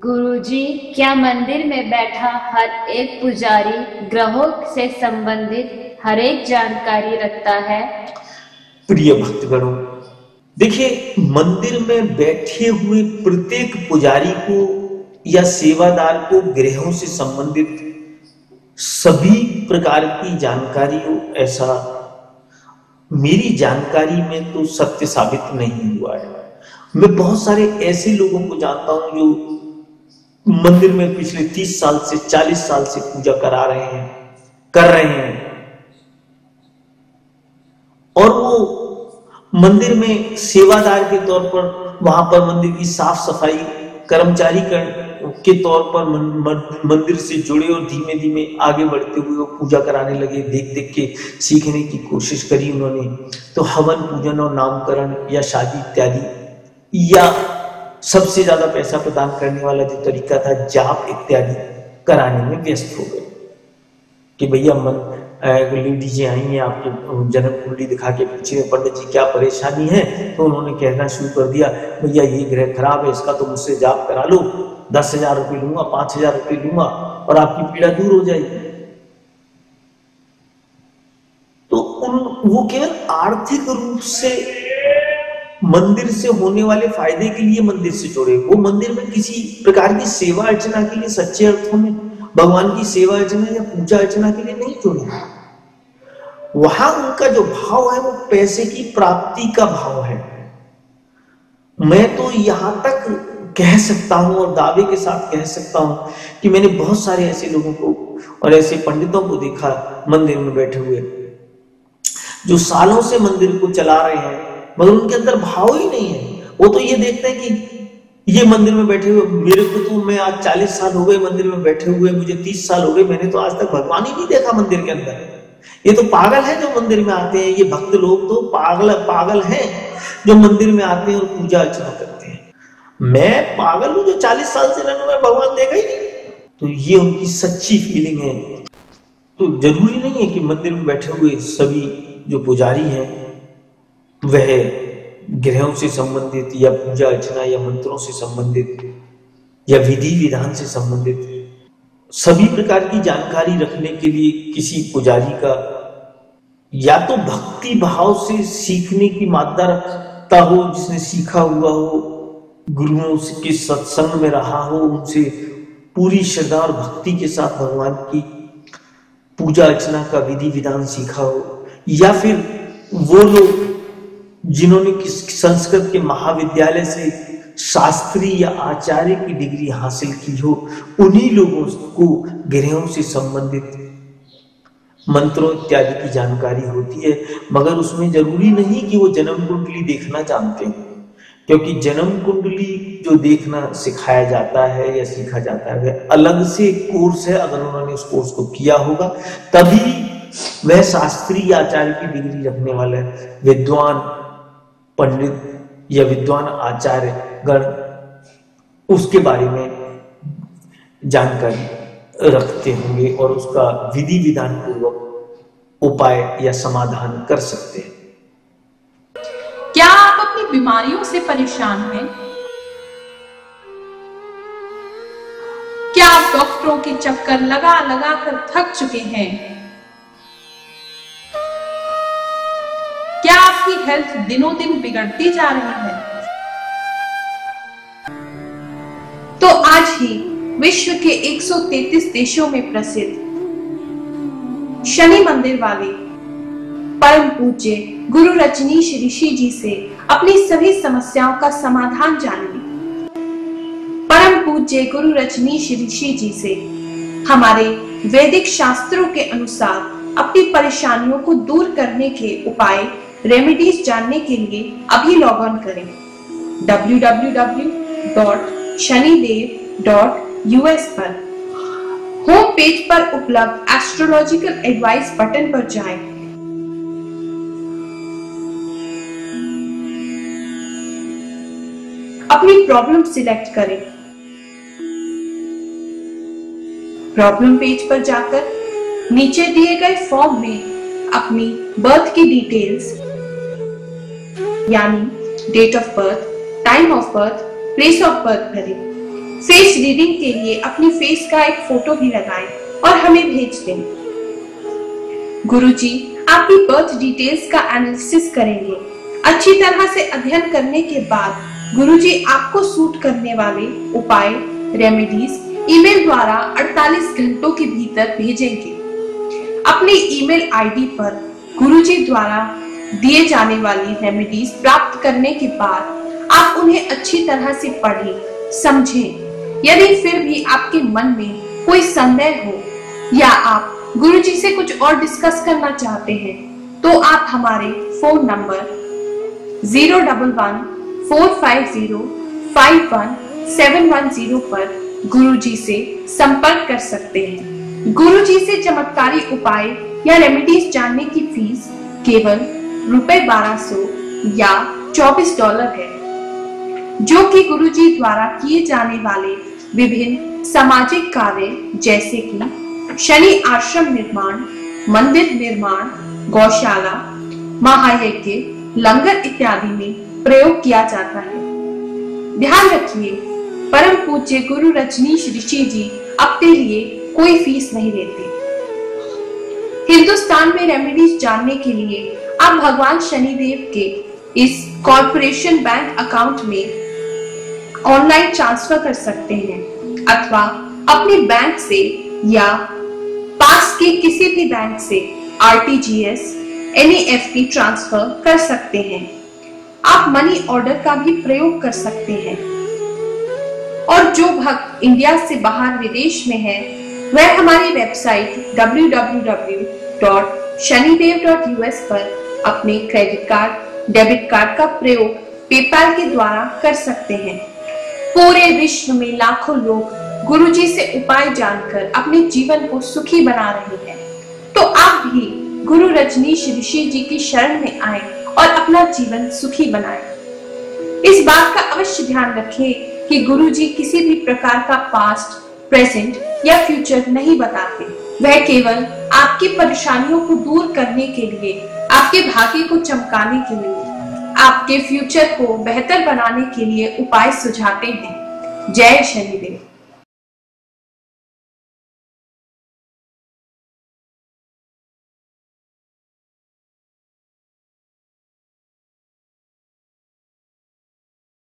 गुरुजी, क्या मंदिर में बैठा हर एक पुजारी ग्रहों से संबंधित हर एक जानकारी रखता है? प्रिय भक्तगणों, देखिए, मंदिर में बैठे हुए प्रत्येक पुजारी को या सेवादार को ग्रहों से संबंधित सभी प्रकार की जानकारी हो, ऐसा मेरी जानकारी में तो सत्य साबित नहीं हुआ है। मैं बहुत सारे ऐसे लोगों को जानता हूं जो मंदिर में पिछले 30 साल से 40 साल से पूजा कर रहे हैं, और वो मंदिर में सेवादार के तौर पर, वहां पर मंदिर की साफ सफाई कर्मचारी के तौर पर मंदिर से जुड़े और धीमे धीमे आगे बढ़ते हुए वो पूजा कराने लगे। देख देख के सीखने की कोशिश करी उन्होंने। तो हवन, पूजन और नामकरण या शादी इत्यादि, या सबसे ज्यादा पैसा प्रदान करने वाला जो तरीका था, जाप इत्यादि कराने में व्यस्त हो गए कि भैया लेडीजें आई हैं, आपके जन्म कुंडली दिखा के पूछे पंडित जी क्या परेशानी है, तो उन्होंने कहना शुरू कर दिया, भैया ये ग्रह खराब है, इसका तो मुझसे जाप करा लो, 10,000 रुपये लूंगा, 5,000 रुपये लूंगा और आपकी पीड़ा दूर हो जाएगी। तो वो केवल आर्थिक रूप से मंदिर से होने वाले फायदे के लिए मंदिर से जुड़े, वो मंदिर में किसी प्रकार की सेवा अर्चना के लिए, सच्चे अर्थों में भगवान की सेवा अर्चना या पूजा अर्चना के लिए नहीं जुड़े। वहां उनका जो भाव है वो पैसे की प्राप्ति का भाव है। मैं तो यहां तक कह सकता हूं और दावे के साथ कह सकता हूं कि मैंने बहुत सारे ऐसे लोगों को और ऐसे पंडितों को देखा मंदिर में बैठे हुए, जो सालों से मंदिर को चला रहे हैं, मगर उनके अंदर भाव ही नहीं है। वो तो ये देखते हैं कि ये मंदिर में बैठे हुए, मेरे को तो, मैं आज 40 साल हो गए मंदिर में बैठे हुए, मुझे 30 साल हो गए, मैंने तो आज तक भगवान ही नहीं देखा मंदिर के अंदर। ये तो पागल है जो मंदिर में आते हैं, ये भक्त लोग तो पागल हैं जो मंदिर में आते हैं और पूजा अर्चना करते हैं। मैं पागल हूं जो 40 साल से मैंने भगवान देखा ही नहीं। तो ये उनकी सच्ची फीलिंग है। तो जरूरी नहीं है कि मंदिर में बैठे हुए सभी जो पुजारी हैं वह ग्रहों से संबंधित या पूजा अर्चना या मंत्रों से संबंधित या विधि विधान से संबंधित सभी प्रकार की जानकारी रखने के लिए किसी पुजारी का या तो भक्ति भाव से सीखने की मात्रा रखता हो, जिसने सीखा हुआ हो, गुरुओं के सत्संग में रहा हो, उनसे पूरी श्रद्धा और भक्ति के साथ भगवान की पूजा अर्चना का विधि विधान सीखा हो, या फिर वो लोग जिन्होंने संस्कृत के महाविद्यालय से शास्त्री या आचार्य की डिग्री हासिल की हो, उन्हीं लोगों को ग्रहों से संबंधित मंत्रों इत्यादि की जानकारी होती है। मगर उसमें जरूरी नहीं कि वो जन्म कुंडली देखना जानते हैं, क्योंकि जन्म कुंडली जो देखना सिखाया जाता है या सीखा जाता है वह अलग से कोर्स है। अगर उन्होंने उस कोर्स को किया होगा तभी वह शास्त्री या आचार्य की डिग्री रखने वाला विद्वान पंडित या विद्वान आचार्य गण उसके बारे में जानकारी रखते होंगे और उसका विधि विधान पूर्वक उपाय या समाधान कर सकते हैं। क्या आप अपनी बीमारियों से परेशान हैं? क्या आप डॉक्टरों के चक्कर लगा लगा कर थक चुके हैं? क्या आपकी हेल्थ दिनों दिन बिगड़ती जा रही है? तो आज ही विश्व के 133 देशों में प्रसिद्ध शनि मंदिर वाले परम पूज्य गुरु रजनीश ऋषि जी से अपनी सभी समस्याओं का समाधान जानिए। परम पूज्य गुरु रजनीश ऋषि जी से हमारे वैदिक शास्त्रों के अनुसार अपनी परेशानियों को दूर करने के उपाय, रेमेडीज जानने के लिए अभी लॉग ऑन करें www.shanidev.us पर। होम पेज पर उपलब्ध एस्ट्रोलॉजिकल एडवाइस बटन पर जाएं। अपनी प्रॉब्लम सिलेक्ट करें। प्रॉब्लम पेज पर जाकर नीचे दिए गए फॉर्म में अपनी बर्थ की डिटेल्स यानी date of birth, time of birth, place of birth भरें। फेस रीडिंग के लिए अपनी फेस का एक फोटो भी लगाएं और हमें भेज दें। गुरुजी आपकी बर्थ डिटेल्स का एनालिसिस करेंगे। अच्छी तरह से अध्ययन करने के बाद गुरुजी आपको सूट करने वाले उपाय रेमेडीज ईमेल द्वारा 48 घंटों के भीतर भेजेंगे। अपने ईमेल आईडी पर गुरुजी द्वारा दिए जाने वाली रेमेडीज प्राप्त करने के बाद आप उन्हें अच्छी तरह से पढ़ें, समझें। यदि फिर भी आपके मन में कोई संदेह हो या आप गुरुजी से कुछ और डिस्कस करना चाहते हैं तो आप हमारे फोन नंबर 011-450-51710 पर गुरुजी से संपर्क कर सकते हैं। गुरुजी से चमत्कारी उपाय या रेमेडीज जानने की फीस केवल ₹1200 या $24 है, जो कि गुरुजी द्वारा किए जाने वाले विभिन्न सामाजिक कार्य जैसे कि शनि आश्रम निर्माण, मंदिर निर्माण, गौशाला, महायज्ञ, लंगर इत्यादि में प्रयोग किया जाता है। ध्यान रखिए, परम पूज्य गुरु रजनीश ऋषि जी अपने लिए कोई फीस नहीं लेते। हिंदुस्तान में रेमेडीज जानने के लिए आप भगवान शनिदेव के इस कॉर्पोरेशन बैंक अकाउंट में ऑनलाइन ट्रांसफर कर सकते हैं अथवा अपने बैंक से या पास के किसी भी बैंक से RTGS, NEFT ट्रांसफर कर सकते हैं। आप मनी ऑर्डर का भी प्रयोग कर सकते हैं। और जो भक्त इंडिया से बाहर विदेश में है वह हमारी वेबसाइट www.shanidev.us पर अपने क्रेडिट कार्ड, डेबिट कार्ड का प्रयोग पेपाल के द्वारा कर सकते हैं। पूरे विश्व में लाखों लोग गुरुजी से उपाय जानकर अपने जीवन को सुखी बना रहे हैं, तो आप भी गुरु रजनीश ऋषि जी की शरण में आए और अपना जीवन सुखी बनाएं। इस बात का अवश्य ध्यान रखें कि गुरुजी किसी भी प्रकार का पास्ट, प्रेजेंट या फ्यूचर नहीं बताते। वह केवल आपकी परेशानियों को दूर करने के लिए, आपके भाग्य को चमकाने के लिए, आपके फ्यूचर को बेहतर बनाने के लिए उपाय सुझाते हैं। जय शनिदेव।